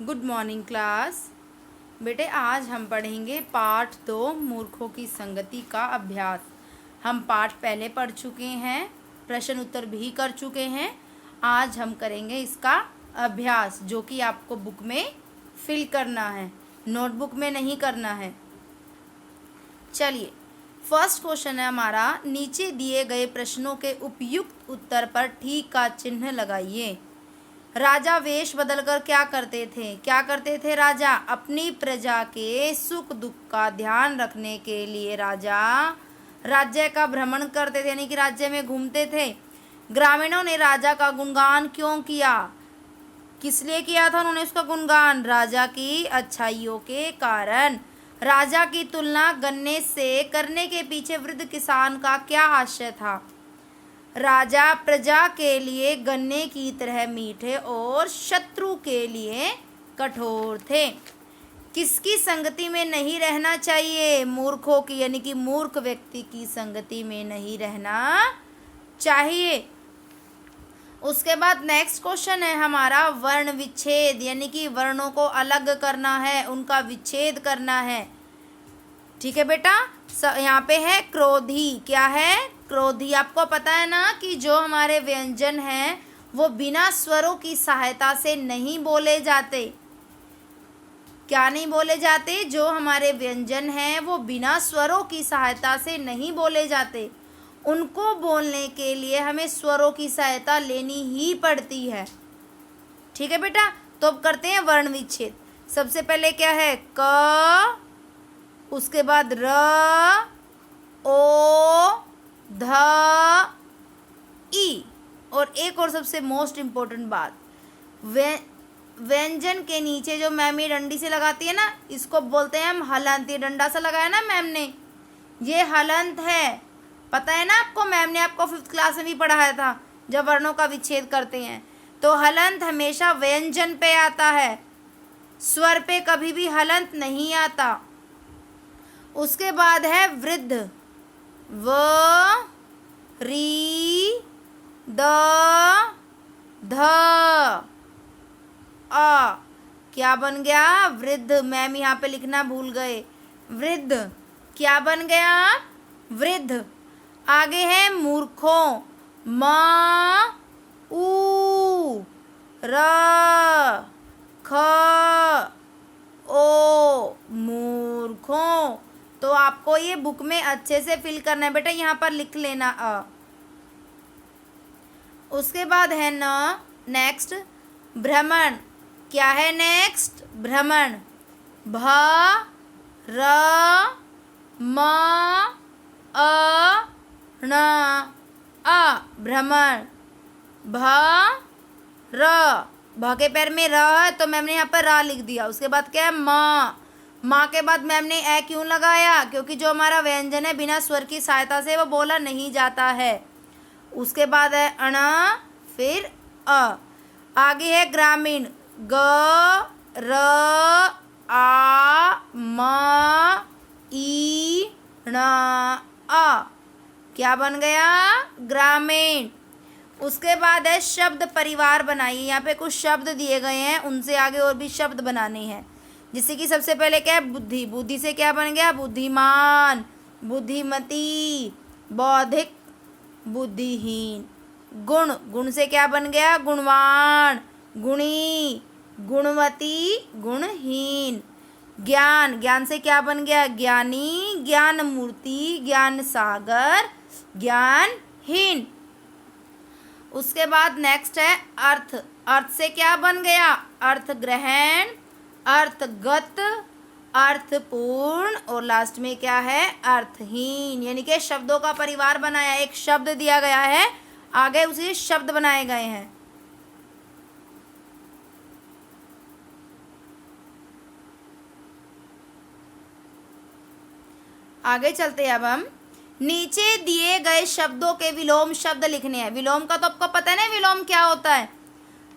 Good morning class. बेटे आज हम पढ़ेंगे पाठ 2 मूर्खों की संगति का अभ्यास। हम पाठ पहले पढ़ चुके हैं, प्रश्न उत्तर भी कर चुके हैं। आज हम करेंगे इसका अभ्यास जो कि आपको बुक में फिल करना है, नोटबुक में नहीं करना है। चलिए, फर्स्ट क्वेश्चन है हमारा, नीचे दिए गए प्रश्नों के उपयुक्त उत्तर पर ठीक का चिन्ह लगाइए। राजा वेश बदलकर क्या करते थे राजा? अपनी प्रजा के सुख दुख का ध्यान रखने के लिए राजा राज्य का भ्रमण करते थे, यानी कि राज्य में घूमते थे। ग्रामीणों ने राजा का गुणगान क्यों किया? किस लिए किया था उन्होंने उसका गुणगान? राजा की अच्छाइयों के कारण। राजा की तुलना गन्ने से करने के पीछे वृद्ध किसान का क्या आशय था? राजा प्रजा के लिए गन्ने की तरह मीठे और शत्रु के लिए कठोर थे। किसकी संगति में नहीं रहना चाहिए? मूर्खों की, यानी कि मूर्ख व्यक्ति की संगति में नहीं रहना चाहिए। उसके बाद नेक्स्ट क्वेश्चन है हमारा, वर्ण विच्छेद, यानी कि वर्णों को अलग करना है, उनका विच्छेद करना है। ठीक है बेटा, यहाँ पे है क्रोधी। क्या है? क्रोधी। आपको पता है ना कि जो हमारे व्यंजन हैं वो बिना स्वरों की सहायता से नहीं बोले जाते। क्या नहीं बोले जाते? जो हमारे व्यंजन हैं वो बिना स्वरों की सहायता से नहीं बोले जाते। उनको बोलने के लिए हमें स्वरों की सहायता लेनी ही पड़ती है। ठीक है बेटा, तो अब करते हैं वर्ण विच्छेद। सबसे पहले क्या है? क, उसके बाद र, ओ, ध, ई, और एक और सबसे मोस्ट इम्पोर्टेंट बात, व्यंजन के नीचे जो मैम ये डंडी से लगाती है ना, इसको बोलते हैं हम हलंत। ये डंडा सा लगाया ना मैम ने, ये हलंत है। पता है ना आपको, मैम ने आपको 5th क्लास में भी पढ़ाया था जब वर्णों का विच्छेद करते हैं। तो हलंत हमेशा व्यंजन पे आता है, स्वर पे कभी भी हलंत नहीं आता। उसके बाद है वृद्ध, व, री, द, ध, अ। क्या बन गया? वृद्ध। मैम यहाँ पे लिखना भूल गए, वृद्ध। क्या बन गया? वृद्ध। आगे है मूर्खों, म, ऊ, र, ख, ओ, मूर्खों। तो आपको ये बुक में अच्छे से फिल करना है बेटा, यहाँ पर लिख लेना अ। उसके बाद है न, नेक्स्ट भ्रमण। क्या है नेक्स्ट? भ्रमण। भ, र, म, अ, न, अ, भ्रमण। भ, र, भ के पैर में र है तो मैम ने यहाँ पर रा लिख दिया। उसके बाद क्या है? म। माँ के बाद मैम ने ए क्यों लगाया? क्योंकि जो हमारा व्यंजन है बिना स्वर की सहायता से वो बोला नहीं जाता है। उसके बाद है अण, फिर अ। आगे है ग्रामीण, ग, र, आ, म, ई, ण, अ। क्या बन गया? ग्रामीण। उसके बाद है शब्द परिवार बनाइए। यहाँ पे कुछ शब्द दिए गए हैं, उनसे आगे और भी शब्द बनाने हैं। जिससे कि सबसे पहले क्या है? बुद्धि। बुद्धि से क्या बन गया? बुद्धिमान, बुद्धिमती, बौद्धिक, बुद्धिहीन। गुण। गुण से क्या बन गया? गुणवान, गुणी, गुणवती, गुणहीन। ज्ञान। ज्ञान से क्या बन गया? ज्ञानी, ज्ञान मूर्ति, ज्ञान सागर, ज्ञानहीन। उसके बाद नेक्स्ट है अर्थ। अर्थ से क्या बन गया? अर्थ ग्रहण, अर्थगत, अर्थपूर्ण, और लास्ट में क्या है? अर्थहीन। यानी कि शब्दों का परिवार बनाया। एक शब्द दिया गया है, आगे उसी शब्द बनाए गए हैं। आगे चलते हैं अब हम। नीचे दिए गए शब्दों के विलोम शब्द लिखने हैं। विलोम का तो आपको पता है ना, विलोम क्या होता है?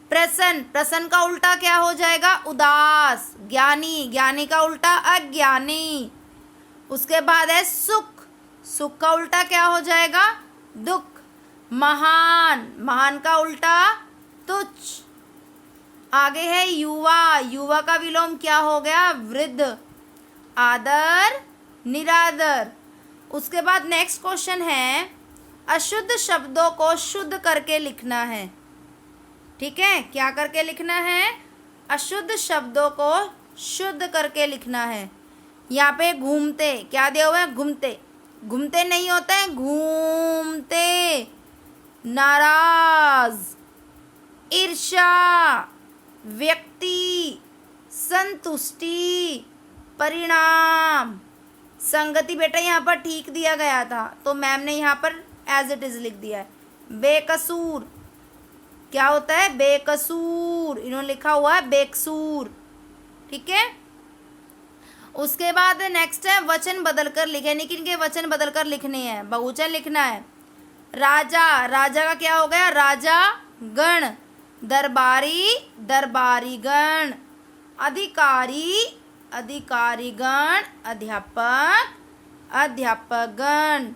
प्रसन्न। प्रसन्न का उल्टा क्या हो जाएगा? उदास। ज्ञानी। ज्ञानी का उल्टा अज्ञानी। उसके बाद है सुख। सुख का उल्टा क्या हो जाएगा? दुख। महान। महान का उल्टा तुच्छ। आगे है युवा, युवा का विलोम क्या हो गया? वृद्ध। आदर, निरादर। उसके बाद नेक्स्ट क्वेश्चन है, अशुद्ध शब्दों को शुद्ध करके लिखना है। ठीक है, क्या करके लिखना है? अशुद्ध शब्दों को शुद्ध करके लिखना है। यहाँ पे घूमते क्या दिया हुआ है? घूमते। घूमते नहीं होता है, घूमते। नाराज, ईर्ष्या, व्यक्ति, संतुष्टि, परिणाम। संगति बेटा यहाँ पर ठीक दिया गया था, तो मैम ने यहाँ पर एज इट इज लिख दिया है। बेकसूर क्या होता है? बेकसूर। इन्होंने लिखा हुआ है बेकसूर। ठीक है, उसके बाद नेक्स्ट है वचन बदलकर लिखे, यानी कि इनके वचन बदलकर लिखने हैं, बहुवचन लिखना है। राजा, राजा का क्या हो गया? राजा गण। दरबारी, दरबारी गण। अधिकारी, अधिकारी गण। अध्यापक, अध्यापक गण।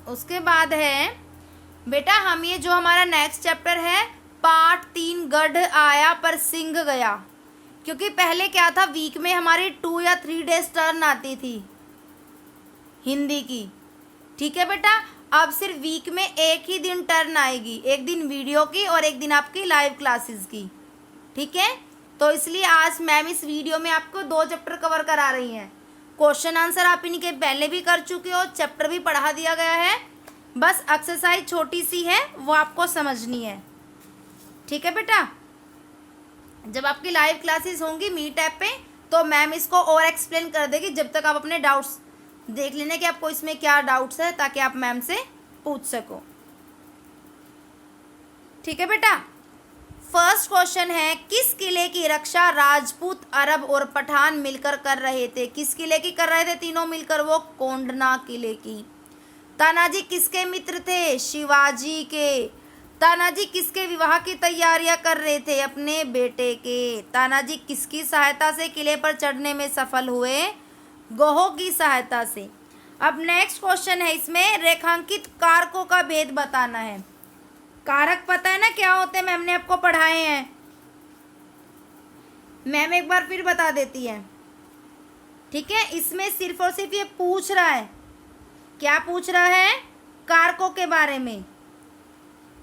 उसके बाद है बेटा हम ये जो हमारा नेक्स्ट चैप्टर है पार्ट 3, गढ़ आया पर सिंह गया। क्योंकि पहले क्या था, वीक में हमारी 2 या 3 डेज टर्न आती थी हिंदी की। ठीक है बेटा, अब सिर्फ वीक में एक ही दिन टर्न आएगी, एक दिन वीडियो की और एक दिन आपकी लाइव क्लासेस की। ठीक है, तो इसलिए आज मैम इस वीडियो में आपको 2 चैप्टर कवर करा रही हैं। क्वेश्चन आंसर आप इनके पहले भी कर चुके हो, चैप्टर भी पढ़ा दिया गया है, बस एक्सरसाइज छोटी सी है वो आपको समझनी है। ठीक है बेटा, जब आपकी लाइव क्लासेस होंगी मीट ऐप पे तो मैम इसको और एक्सप्लेन कर देगी। जब तक आप अपने डाउट्स देख लेना कि आपको इसमें क्या डाउट्स है, ताकि आप मैम से पूछ सको। ठीक है बेटा, फर्स्ट क्वेश्चन है, किस किले की रक्षा राजपूत, अरब और पठान मिलकर कर रहे थे? किस किले की कर रहे थे तीनों मिलकर? वो कोंडना किले की। तानाजी किसके मित्र थे? शिवाजी के। तानाजी किसके विवाह की तैयारियां कर रहे थे? अपने बेटे के। तानाजी किसकी सहायता से किले पर चढ़ने में सफल हुए? गोहो की सहायता से। अब नेक्स्ट क्वेश्चन है, इसमें रेखांकित कारकों का भेद बताना है। कारक पता है ना क्या होते हैं, मैम ने आपको पढ़ाए हैं, मैम एक बार फिर बता देती है। ठीक है, इसमें सिर्फ और सिर्फ ये पूछ रहा है, क्या पूछ रहा है? कारकों के बारे में।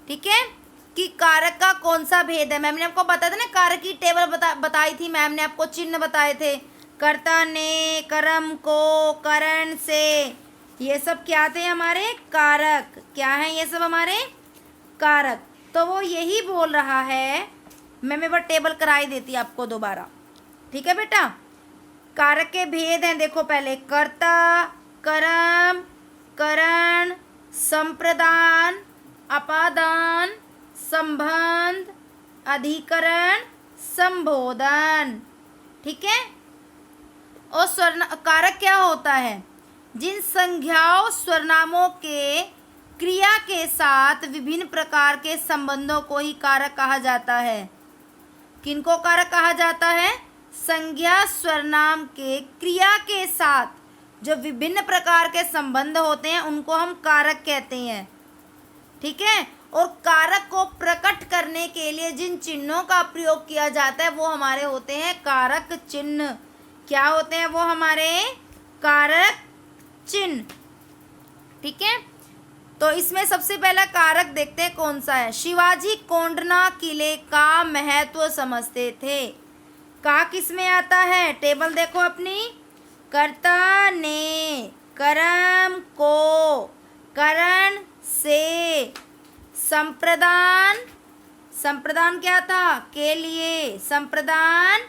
ठीक है, कि कारक का कौन सा भेद है। मैम ने आपको बताया था ना, कारक की टेबल बताई थी मैम ने, आपको चिन्ह बताए थे, कर्ता ने, कर्म को, करण से, ये सब क्या थे हमारे? कारक। क्या है ये सब हमारे? कारक। तो वो यही बोल रहा है, मैम एक बार टेबल कराई देती आपको दोबारा। ठीक है बेटा, कारक के भेद हैं, देखो पहले कर्ता, कर्म, करण, संप्रदान, अपादान, संबंध, अधिकरण, संबोधन। ठीक है, और कारक क्या होता है? जिन संज्ञाओं स्वरनामों के क्रिया के साथ विभिन्न प्रकार के संबंधों को ही कारक कहा जाता है। किनको कारक कहा जाता है? संज्ञा स्वरनाम के क्रिया के साथ जो विभिन्न प्रकार के संबंध होते हैं उनको हम कारक कहते हैं। ठीक है, और कारक को प्रकट करने के लिए जिन चिन्हों का प्रयोग किया जाता है वो हमारे होते हैं कारक चिन्ह। क्या होते हैं वो हमारे? कारक चिन्ह। ठीक है, तो इसमें सबसे पहला कारक देखते हैं कौन सा है। शिवाजी कोंडना किले का महत्व समझते थे। का किस में आता है? टेबल देखो अपनी, कर्ता ने, कर्म को, करण से, संप्रदान, संप्रदान क्या था? के लिए, संप्रदान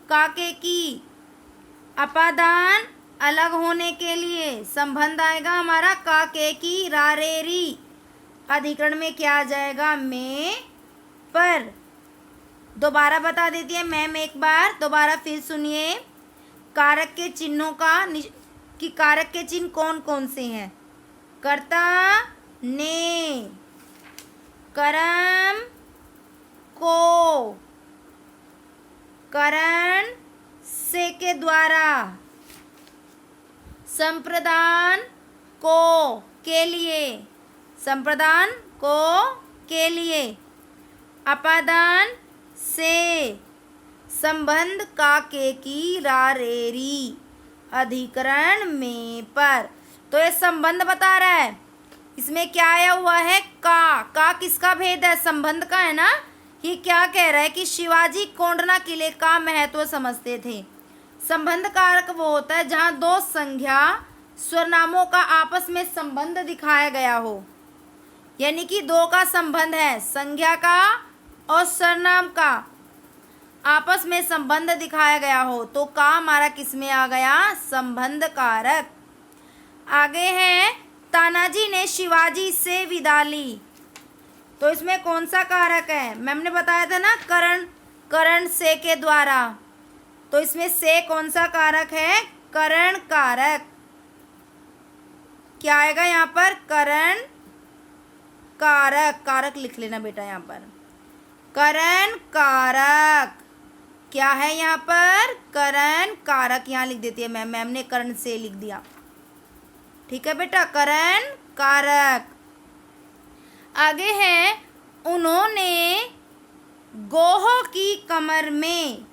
काके की, अपादान अलग होने के लिए, संबंध आएगा हमारा काके की, रारेरी, अधिकरण में क्या आ जाएगा? में, पर। दोबारा बता देती है मैम, एक बार दोबारा फिर सुनिए कारक के चिन्हों का, कि कारक के चिन्ह कौन कौन से हैं। कर्ता ने, कर्म को, करण से के द्वारा, संप्रदान को, के लिए, संप्रदान को के लिए, अपादान से, संबंध का के की रा रे री, अधिकरण में पर। तो ये संबंध बता रहा है, इसमें क्या आया हुआ है, का किसका भेद है, संबंध का है ना। ये क्या कह रहा है कि शिवाजी कोंडना किले का महत्व समझते थे। संबंध कारक वो होता है जहां दो संज्ञा स्वरनामों का आपस में संबंध दिखाया गया हो, यानी कि दो का संबंध है, संज्ञा का और सर्वनाम का आपस में संबंध दिखाया गया हो, तो का हमारा किस में आ गया, संबंध कारक। आगे है तानाजी ने शिवाजी से विदा ली, तो इसमें कौन सा कारक है, मैम ने बताया था ना, करण से के द्वारा। तो इसमें से कौन सा कारक है, करण कारक। क्या आएगा यहाँ पर, करण कारक, कारक लिख लेना बेटा यहाँ पर, करण कारक। क्या है यहाँ पर, करण कारक, यहाँ लिख देती है मैम ने करण से लिख दिया, ठीक है बेटा, करण कारक। आगे है उन्होंने गोह की कमर में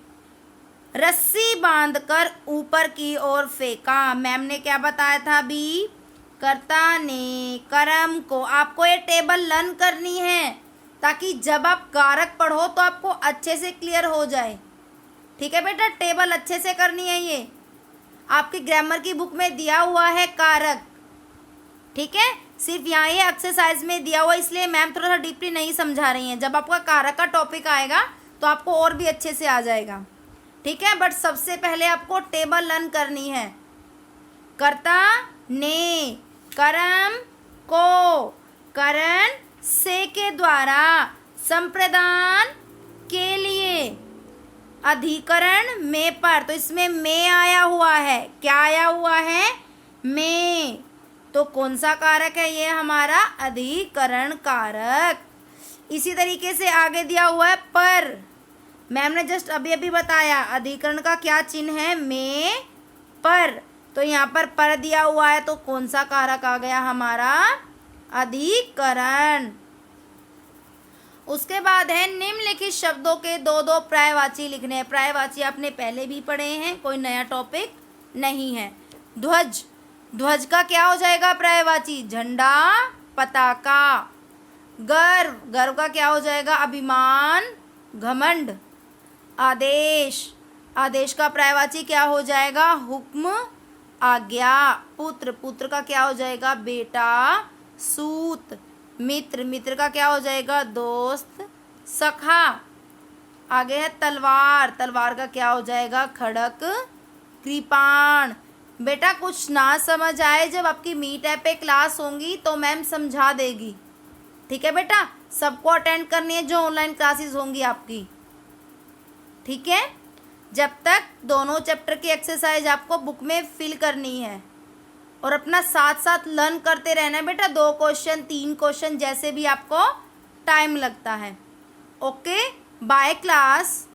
रस्सी बांधकर ऊपर की ओर फेंका। मैम ने क्या बताया था अभी, कर्ता ने कर्म को, आपको ये टेबल लर्न करनी है ताकि जब आप कारक पढ़ो तो आपको अच्छे से क्लियर हो जाए, ठीक है बेटा। टेबल अच्छे से करनी है, ये आपकी ग्रामर की बुक में दिया हुआ है कारक, ठीक है। सिर्फ यहाँ ये एक्सरसाइज में दिया हुआ, इसलिए मैम थोड़ा सा डीपली नहीं समझा रही हैं। जब आपका कारक का टॉपिक आएगा तो आपको और भी अच्छे से आ जाएगा, ठीक है। बट सबसे पहले आपको टेबल लर्न करनी है। कर्ता ने कर्म को करण से के द्वारा, संप्रदान के लिए, अधिकरण में पर। तो इसमें में आया हुआ है, क्या आया हुआ है, में। तो कौन सा कारक है ये, हमारा अधिकरण कारक। इसी तरीके से आगे दिया हुआ है पर, मैम ने जस्ट अभी अभी बताया अधिकरण का क्या चिन्ह है, में पर। तो यहाँ पर दिया हुआ है, तो कौन सा कारक आ गया हमारा, अधिकरण। उसके बाद है निम्नलिखित शब्दों के दो दो पर्यायवाची लिखने हैं। पर्यायवाची आपने पहले भी पढ़े हैं, कोई नया टॉपिक नहीं है। ध्वज, ध्वज का क्या हो जाएगा पर्यायवाची, झंडा, पताका। गर्व, गर्व का क्या हो जाएगा, अभिमान, घमंड। आदेश, आदेश का पर्यायवाची क्या हो जाएगा, हुक्म, आज्ञा। पुत्र, पुत्र का क्या हो जाएगा, बेटा, सूत। मित्र, मित्र का क्या हो जाएगा, दोस्त, सखा। आगे है तलवार, तलवार का क्या हो जाएगा, खड़क, कृपाण। बेटा कुछ ना समझ आए, जब आपकी मीट ऐप पे क्लास होंगी तो मैम समझा देगी, ठीक है बेटा। सबको अटेंड करनी है जो ऑनलाइन क्लासेस होंगी आपकी, ठीक है। जब तक दोनों चैप्टर की एक्सरसाइज आपको बुक में फिल करनी है और अपना साथ साथ लर्न करते रहना है बेटा, 2 क्वेश्चन 3 क्वेश्चन जैसे भी आपको टाइम लगता है। Okay, bye class.